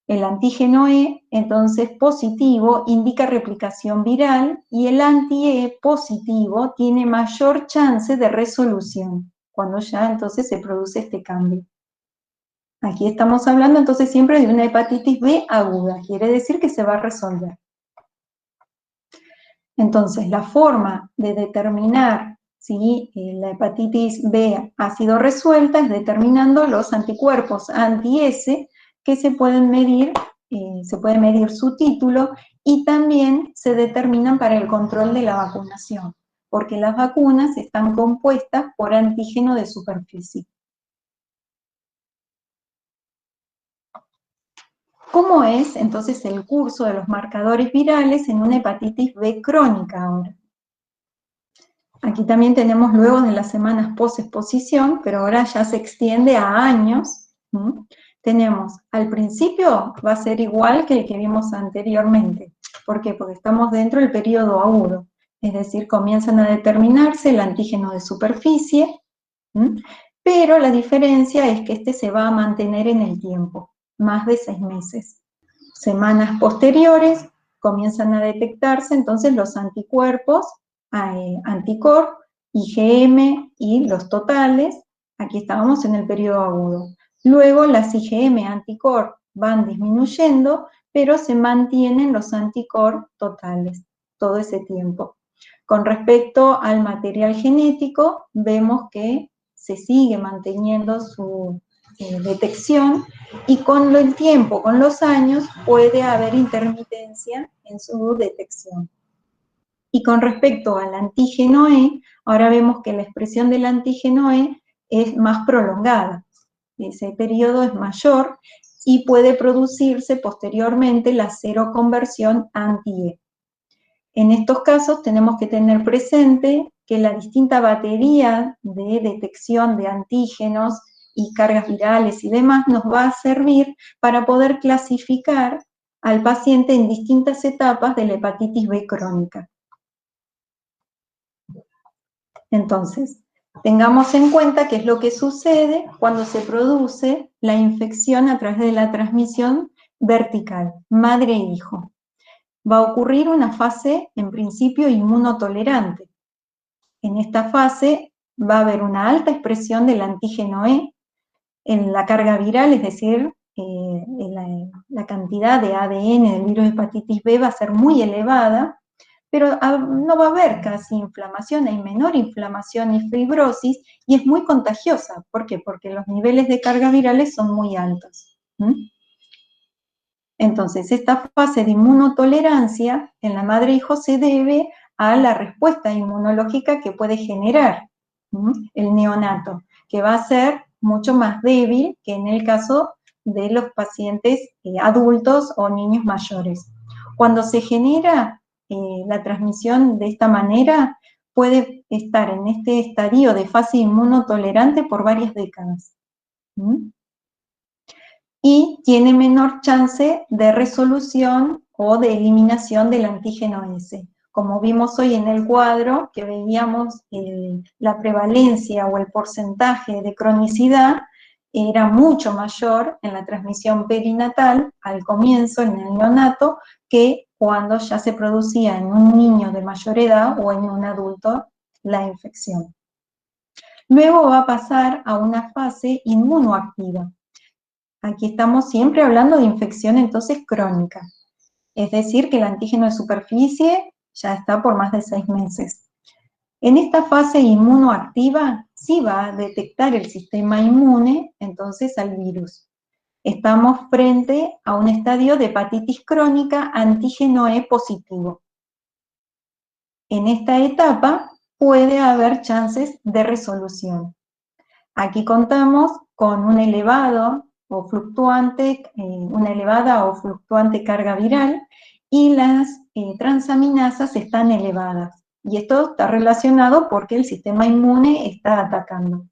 El antígeno E, entonces, positivo, indica replicación viral y el anti-E positivo tiene mayor chance de resolución, cuando ya entonces se produce este cambio. Aquí estamos hablando entonces siempre de una hepatitis B aguda, quiere decir que se va a resolver. Entonces, la forma de determinar si la hepatitis B ha sido resuelta es determinando los anticuerpos anti-S que se puede medir su título y también se determinan para el control de la vacunación, porque las vacunas están compuestas por antígeno de superficie. ¿Cómo es entonces el curso de los marcadores virales en una hepatitis B crónica ahora? Aquí también tenemos luego de las semanas post-exposición, pero ahora ya se extiende a años. Tenemos, al principio va a ser igual que el que vimos anteriormente. ¿Por qué? Porque estamos dentro del periodo agudo. Es decir, comienzan a determinarse el antígeno de superficie, pero la diferencia es que este se va a mantener en el tiempo, más de 6 meses. Semanas posteriores comienzan a detectarse entonces los anticuerpos, anticor, IgM y los totales. Aquí estábamos en el periodo agudo. Luego las IgM anticor van disminuyendo, pero se mantienen los anticor totales todo ese tiempo. Con respecto al material genético, vemos que se sigue manteniendo su detección y con el tiempo, con los años, puede haber intermitencia en su detección. Y con respecto al antígeno E, ahora vemos que la expresión del antígeno E es más prolongada. Ese periodo es mayor y puede producirse posteriormente la seroconversión anti-E. En estos casos tenemos que tener presente que la distinta batería de detección de antígenos y cargas virales y demás nos va a servir para poder clasificar al paciente en distintas etapas de la hepatitis B crónica. Entonces, tengamos en cuenta qué es lo que sucede cuando se produce la infección a través de la transmisión vertical, madre e hijo. Va a ocurrir una fase, en principio, inmunotolerante. En esta fase va a haber una alta expresión del antígeno E en la carga viral, es decir, la cantidad de ADN del virus de hepatitis B va a ser muy elevada, pero no va a haber casi inflamación, hay menor inflamación y fibrosis, y es muy contagiosa. ¿Por qué? Porque los niveles de cargas virales son muy altos. Entonces, esta fase de inmunotolerancia en la madre-hijo se debe a la respuesta inmunológica que puede generar el neonato, que va a ser mucho más débil que en el caso de los pacientes adultos o niños mayores. Cuando se genera la transmisión de esta manera, puede estar en este estadio de fase inmunotolerante por varias décadas. Y tiene menor chance de resolución o de eliminación del antígeno S. Como vimos hoy en el cuadro, que veíamos la prevalencia o el porcentaje de cronicidad era mucho mayor en la transmisión perinatal, al comienzo, en el neonato, que cuando ya se producía en un niño de mayor edad o en un adulto la infección. Luego va a pasar a una fase inmunoactiva. Aquí estamos siempre hablando de infección entonces crónica, es decir, que el antígeno de superficie ya está por más de 6 meses. En esta fase inmunoactiva sí va a detectar el sistema inmune, entonces, al virus. Estamos frente a un estadio de hepatitis crónica antígeno E positivo. En esta etapa puede haber chances de resolución. Aquí contamos con un elevado o fluctuante, una elevada o fluctuante carga viral y las transaminasas están elevadas. Y esto está relacionado porque el sistema inmune está atacando.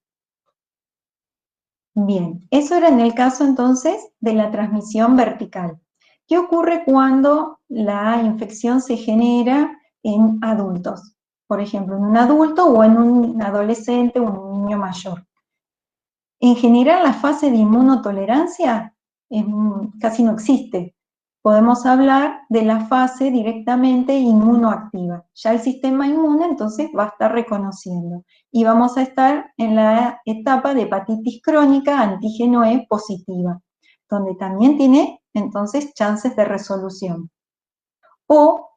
Bien, eso era en el caso entonces de la transmisión vertical. ¿Qué ocurre cuando la infección se genera en adultos? Por ejemplo, en un adulto o en un adolescente o en un niño mayor. En general, la fase de inmunotolerancia casi no existe. Podemos hablar de la fase directamente inmunoactiva. Ya el sistema inmune entonces va a estar reconociendo. Y vamos a estar en la etapa de hepatitis crónica antígeno E positiva, donde también tiene entonces chances de resolución. O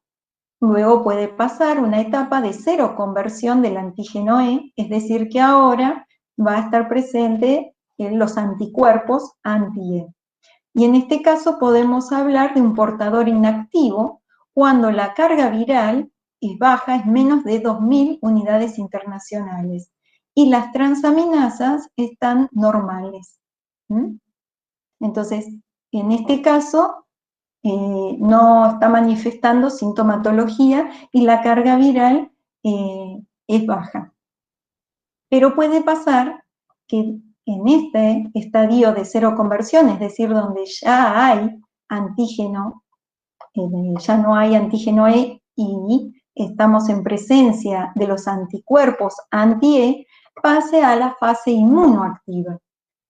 luego puede pasar una etapa de cero conversión del antígeno E, es decir, que ahora va a estar presente en los anticuerpos anti-E. Y en este caso podemos hablar de un portador inactivo cuando la carga viral es baja, es menos de 2.000 unidades internacionales, y las transaminasas están normales. Entonces, en este caso, no está manifestando sintomatología y la carga viral es baja. Pero puede pasar que en este estadio de cero conversión, es decir, donde ya hay antígeno, ya no hay antígeno E y estamos en presencia de los anticuerpos anti-E, pase a la fase inmunoactiva.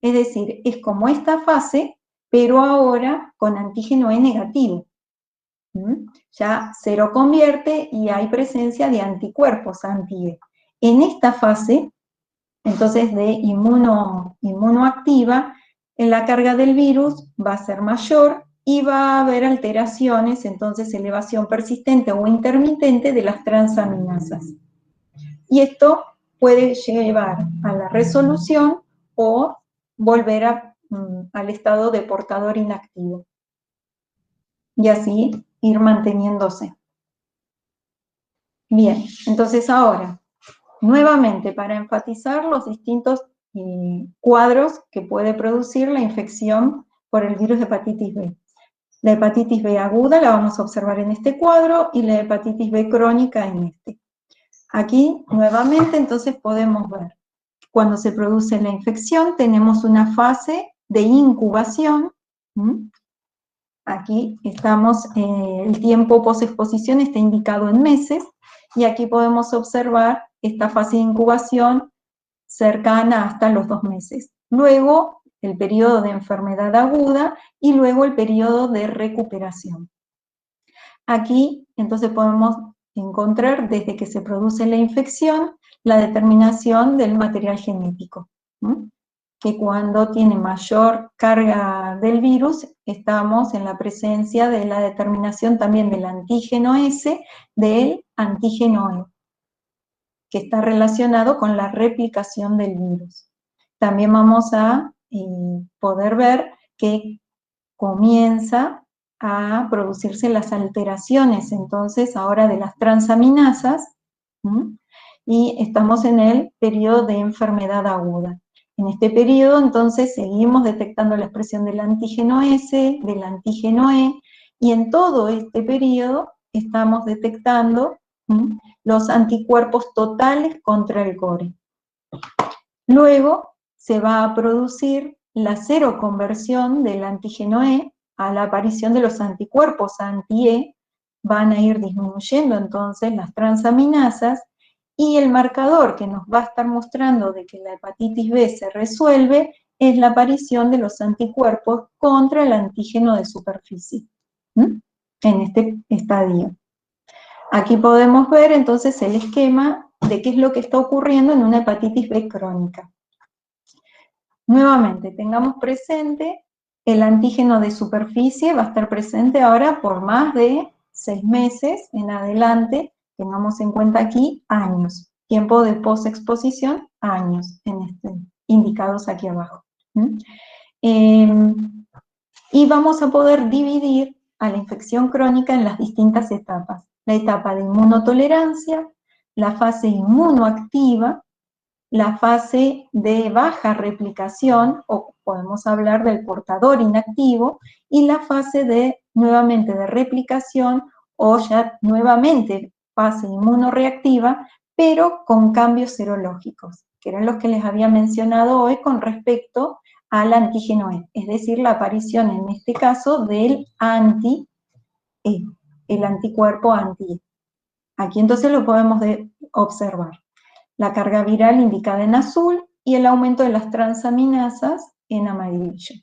Es decir, es como esta fase, pero ahora con antígeno E negativo. Ya cero convierte y hay presencia de anticuerpos anti-E. En esta fase, entonces de inmunoactiva, la carga del virus va a ser mayor y va a haber alteraciones, entonces elevación persistente o intermitente de las transaminasas. Y esto puede llevar a la resolución o volver al estado de portador inactivo. Y así ir manteniéndose. Bien, entonces ahora, nuevamente, para enfatizar los distintos cuadros que puede producir la infección por el virus de hepatitis B. La hepatitis B aguda la vamos a observar en este cuadro y la hepatitis B crónica en este. Aquí, nuevamente, entonces podemos ver, cuando se produce la infección tenemos una fase de incubación. Aquí estamos, el tiempo posexposición está indicado en meses, y aquí podemos observar esta fase de incubación cercana hasta los 2 meses. Luego, el periodo de enfermedad aguda y luego el periodo de recuperación. Aquí, entonces, podemos encontrar, desde que se produce la infección, la determinación del material genético, que cuando tiene mayor carga del virus, estamos en la presencia de la determinación también del antígeno S, del antígeno E, que está relacionado con la replicación del virus. También vamos a poder ver que comienza a producirse las alteraciones, entonces, ahora de las transaminasas, y estamos en el periodo de enfermedad aguda. En este periodo, entonces, seguimos detectando la expresión del antígeno S, del antígeno E, y en todo este periodo estamos detectando los anticuerpos totales contra el core. Luego se va a producir la seroconversión del antígeno E a la aparición de los anticuerpos anti-E, van a ir disminuyendo entonces las transaminasas, y el marcador que nos va a estar mostrando de que la hepatitis B se resuelve es la aparición de los anticuerpos contra el antígeno de superficie, en este estadio. Aquí podemos ver entonces el esquema de qué es lo que está ocurriendo en una hepatitis B crónica. Nuevamente, tengamos presente, el antígeno de superficie va a estar presente ahora por más de 6 meses en adelante, tengamos en cuenta aquí años, tiempo de posexposición, años, indicados aquí abajo. Y vamos a poder dividir a la infección crónica en las distintas etapas. La etapa de inmunotolerancia, la fase inmunoactiva, la fase de baja replicación, o podemos hablar del portador inactivo, y la fase nuevamente de replicación, o ya nuevamente fase inmunoreactiva, pero con cambios serológicos, que eran los que les había mencionado hoy con respecto al antígeno E, es decir, la aparición en este caso del anti-E, el anticuerpo anti-E. Aquí entonces lo podemos observar. La carga viral indicada en azul y el aumento de las transaminasas en amarillo.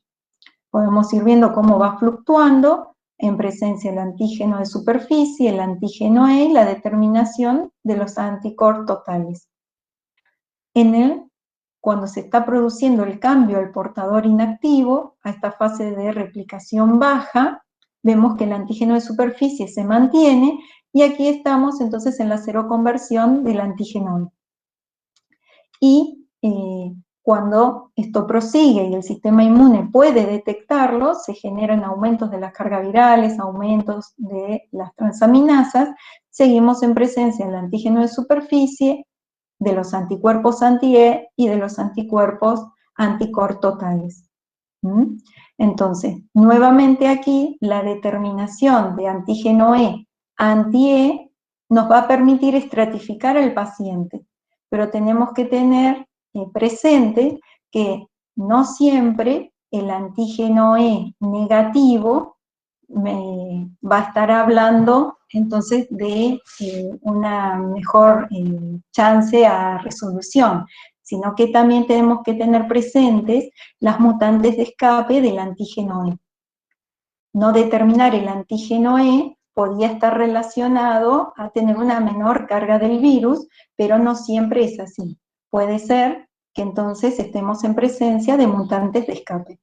Podemos ir viendo cómo va fluctuando en presencia del antígeno de superficie, el antígeno E y la determinación de los anticuerpos totales. Cuando se está produciendo el cambio al portador inactivo, a esta fase de replicación baja, vemos que el antígeno de superficie se mantiene y aquí estamos entonces en la seroconversión del antígeno E. Y cuando esto prosigue y el sistema inmune puede detectarlo, se generan aumentos de las cargas virales, aumentos de las transaminasas, seguimos en presencia del antígeno de superficie, de los anticuerpos anti-E y de los anticuerpos antiCOR totales. Entonces, nuevamente aquí, la determinación de antígeno E anti-E nos va a permitir estratificar al paciente, pero tenemos que tener presente que no siempre el antígeno E negativo va a estar hablando entonces de una mejor chance a resolución, sino que también tenemos que tener presentes las mutantes de escape del antígeno E. No determinar el antígeno E podía estar relacionado a tener una menor carga del virus, pero no siempre es así. Puede ser que entonces estemos en presencia de mutantes de escape.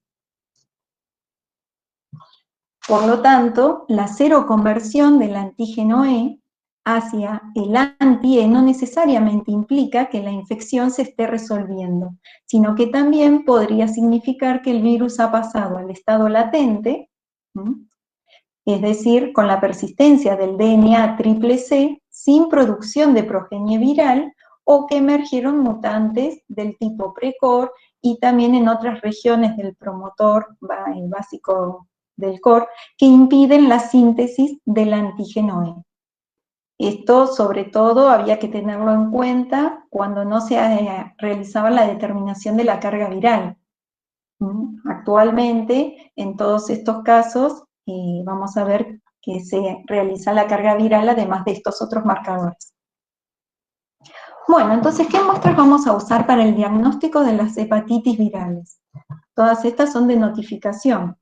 Por lo tanto, la seroconversión del antígeno E hacia el anti-E no necesariamente implica que la infección se esté resolviendo, sino que también podría significar que el virus ha pasado al estado latente, es decir, con la persistencia del DNA triple C sin producción de progenie viral, o que emergieron mutantes del tipo preCOR y también en otras regiones del promotor básico del COR, que impiden la síntesis del antígeno E. Esto, sobre todo, había que tenerlo en cuenta cuando no se realizaba la determinación de la carga viral. Actualmente, en todos estos casos, vamos a ver que se realiza la carga viral además de estos otros marcadores. Bueno, entonces, ¿qué muestras vamos a usar para el diagnóstico de las hepatitis virales? Todas estas son de notificación.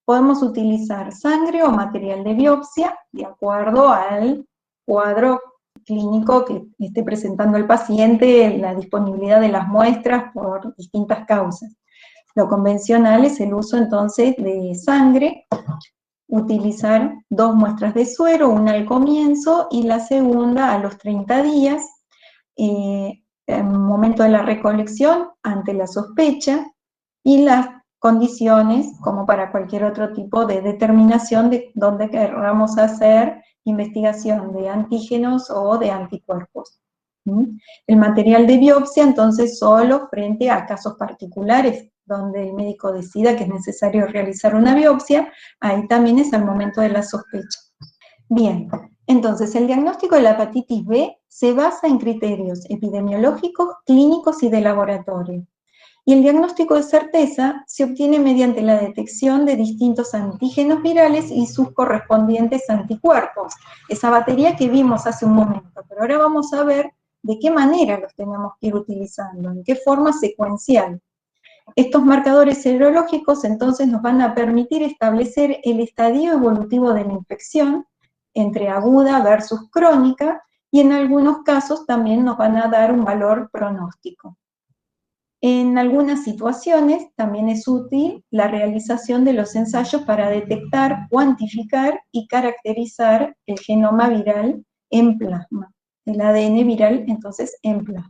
Podemos utilizar sangre o material de biopsia de acuerdo al cuadro clínico que esté presentando el paciente, la disponibilidad de las muestras por distintas causas. Lo convencional es el uso entonces de sangre, utilizar 2 muestras de suero, una al comienzo y la segunda a los 30 días, en el momento de la recolección, ante la sospecha, y las condiciones, como para cualquier otro tipo de determinación de dónde queramos hacer investigación de antígenos o de anticuerpos. El material de biopsia, entonces, solo frente a casos particulares, donde el médico decida que es necesario realizar una biopsia, ahí también es al momento de la sospecha. Bien, entonces el diagnóstico de la hepatitis B se basa en criterios epidemiológicos, clínicos y de laboratorio. Y el diagnóstico de certeza se obtiene mediante la detección de distintos antígenos virales y sus correspondientes anticuerpos. Esa batería que vimos hace un momento, pero ahora vamos a ver de qué manera los tenemos que ir utilizando, en qué forma secuencial. Estos marcadores serológicos entonces nos van a permitir establecer el estadio evolutivo de la infección entre aguda versus crónica, y en algunos casos también nos van a dar un valor pronóstico. En algunas situaciones también es útil la realización de los ensayos para detectar, cuantificar y caracterizar el genoma viral en plasma. el ADN viral entonces en plasma.